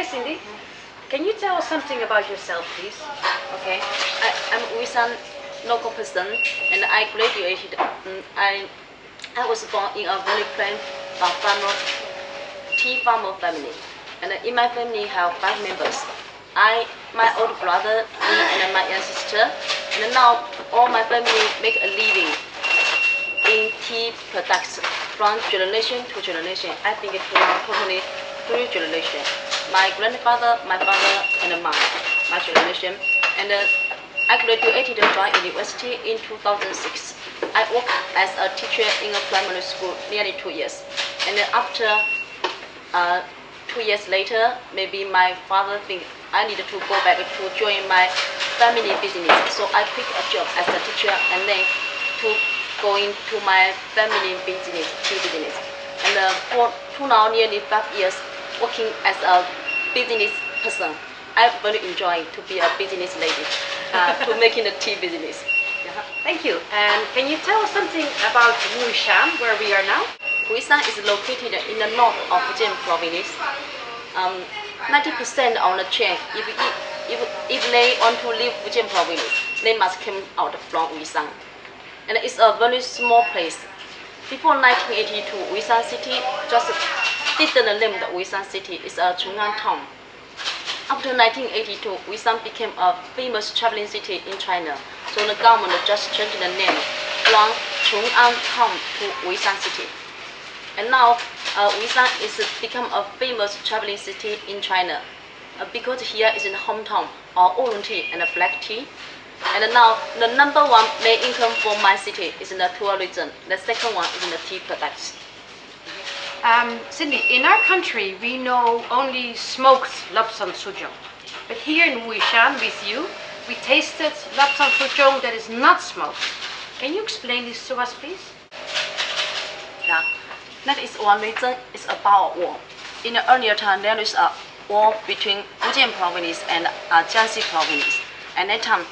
Cindy. Can you tell us something about yourself, please? Okay, I'm Wuyishan local person, and I graduated. I was born in a very plain tea farmer family, and in my family have 5 members. My older brother, me, and my younger sister, and now all my family make a living in tea products from generation to generation. I think it's around totally 3 generations. My grandfather, my father, and my generation. And I graduated from university in 2006. I worked as a teacher in a primary school nearly 2 years. And then after 2 years later, maybe my father think I needed to go back to join my family business. So I quit a job as a teacher and then to go into my family business, tea business. And for now nearly 5 years working as a business person. I very enjoy to be a business lady, to making the tea business. Yeah. Thank you. And can you tell us something about Wuyishan, where we are now? Wuyishan is located in the north of Fujian province. 90% of the chain, if they want to leave Fujian province, they must come out from Wuyishan. And it's a very small place. Before 1982, Wuyishan city just didn't name the Wuyishan city. It's a Chong'an town. After 1982, Wuyishan became a famous traveling city in China. So the government just changed the name from Chong'an town to Wuyishan city. And now Wuyishan is become a famous traveling city in China because here is in the hometown of oolong tea and black tea. And now the number 1 main income for my city is in the tourism. The second one is in the tea products. Cindy, in our country we know only smoked lapsang souchong. But here in Wuyishan with you, we tasted lapsang souchong that is not smoked. Can you explain this to us, please? Yeah, that is one reason. It's about war. In the earlier time, there is a war between Fujian province and Jiangxi province. And that time,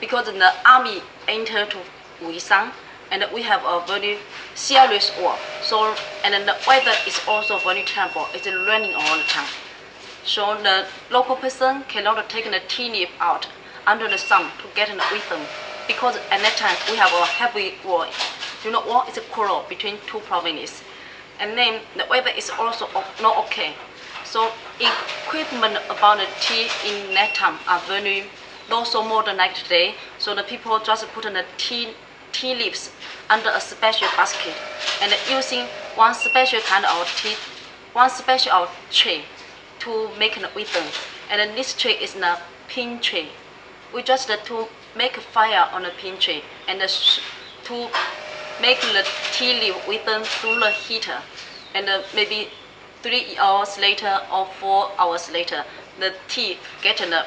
because the army entered to Wuyishan, and we have a very serious war. So, and then the weather is also very terrible. It's raining all the time. So the local person cannot take the tea leaf out under the sun to get it with them, because at that time we have a heavy war. You know, war is a quarrel between 2 provinces, and then the weather is also not okay. So equipment about the tea in that time are very not so modern like today. So the people just put in the tea leaves under a special basket and using one special kind of tea, one special tray to make it with them. And then this tray is a pin tray. We just to make a fire on the pin tray and to make the tea leaf with them through the heater. And maybe 3 hours later or 4 hours later, the tea getting the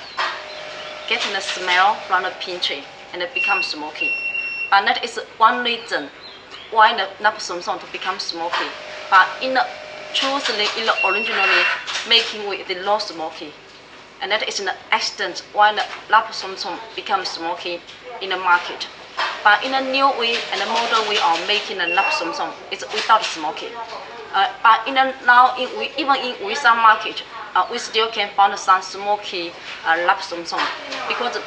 smell from the pin tray and it becomes smoky. But that is one reason why the lapsang souchong to become smoky. But in the originally making with the low smoky, and that is an accident why the lapsang souchong becomes smoky in the market. But in a new way and a modern way of making the lapsang souchong, it's without smoky. But even in Wuyishan market, we still can find some smoky lapsang souchong, because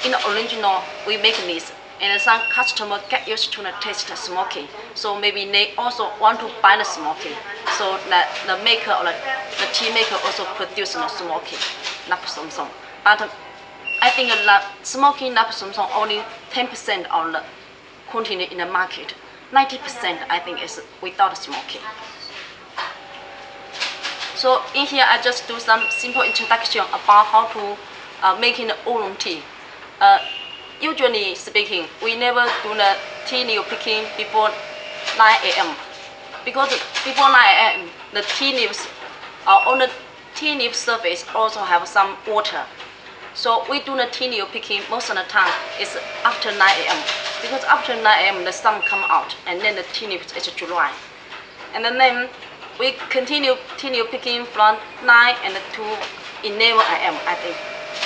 in the original we make this. And some customers get used to the taste smoky, so maybe they also want to buy the smoky. So that the maker or the tea maker also produce the smoky lapsang souchong. But I think that smoky lapsang souchong only 10% of the quantity in the market. 90% I think is without smoky. So in here I just do some simple introduction about how to making the oolong tea. Usually speaking, we never do the tea leaf picking before 9 a.m. because before 9 a.m. the tea leaves on the tea leaf surface also have some water. So we do the tea leaf picking most of the time is after 9 a.m. because after 9 a.m. the sun come out and then the tea leaf is dry. And then we continue tea leaf picking from 9 and to 11 a.m. I think.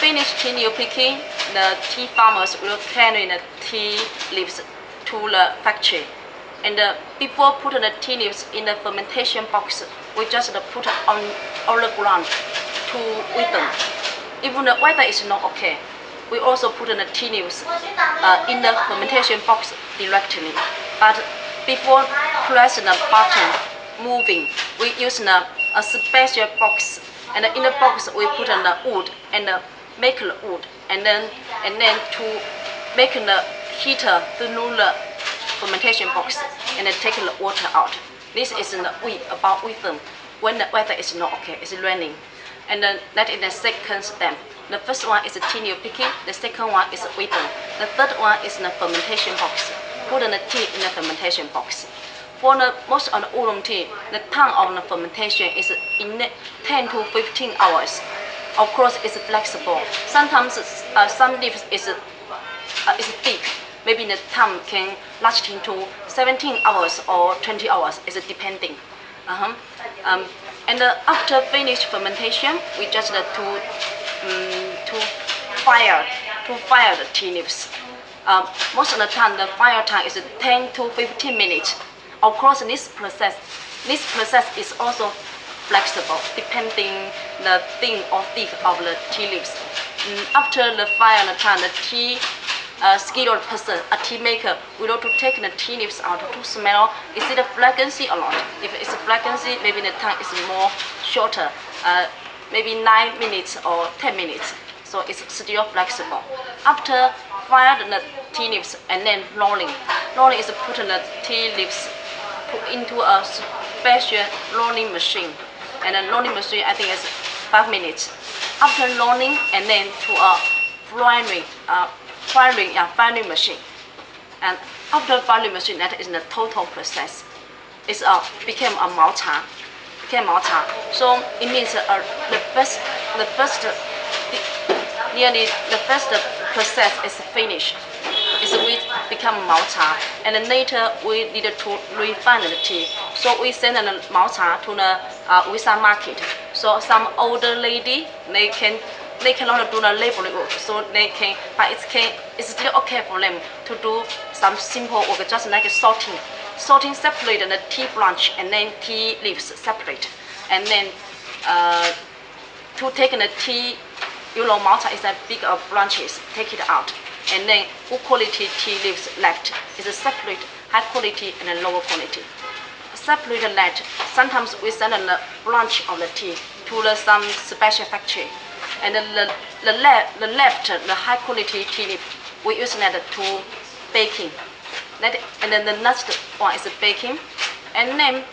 Finish tea leaf picking, the tea farmers will carry the tea leaves to the factory. And before putting the tea leaves in the fermentation box, we just put on the ground to to widen. Even the weather is not okay, we also put in the tea leaves in the fermentation box directly. But before pressing the button, moving, we use a special box, and in the box we put in the wood and make the wood, and then to make the heater through the fermentation box and then take the water out. This is about widen when the weather is not okay, it's raining. And then that is the second step. The first one is the tea leaf picking, the second one is widen. The third one is the fermentation box. Put the tea in the fermentation box. For the most of the oolong tea, the time of the fermentation is in 10 to 15 hours. Of course, it's flexible. Sometimes some leaves is thick. Maybe the time can last into 17 hours or 20 hours. It's depending. And after finished fermentation, we just to fire the tea leaves. Most of the time, the fire time is 10 to 15 minutes. Of course, this process is also flexible depending the thin or thick of the tea leaves. After the fire time, the tea skilled person, a tea maker, will have to take the tea leaves out to smell. Is it a fragrancy or not? If it's a fragrancy, maybe the time is more shorter, maybe 9 minutes or 10 minutes. So it's still flexible. After fire the tea leaves and then rolling. Rolling is putting the tea leaves into a special rolling machine. And the rolling machine, I think, is 5 minutes. After rolling and then to a firing machine. And after firing machine, that is the total process. It's became a malta. So it means the first process is finished. We become malta, and then later we need to refine the tea. So we send the malta to the Wuyishan market. So some older lady, they cannot do the labeling work, so they can, but it's still okay for them to do some simple work, just like sorting. Sorting separate the tea branch and then tea leaves separate, and then to take the tea, malta is a big branches, take it out, and then good quality tea leaves left is a separate high quality and a lower quality. Separate that. Sometimes we send the branch of the tea to some special factory, and then the left, the high quality tea leaf, we use that to baking. And then the next one is baking, and then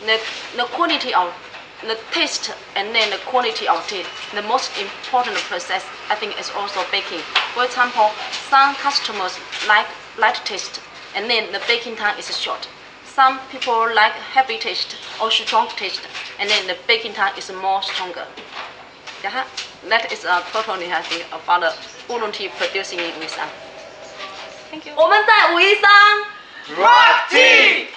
the quality of the taste and then the quality of tea. The most important process, I think, is also baking. For example, some customers like light taste, and then the baking time is short. Some people like heavy taste or strong taste, and then the baking time is more stronger. Yeah, that is totally I think about the oolong tea producing in Wuyishan. Thank you. 我们在武夷山 Rock Tea。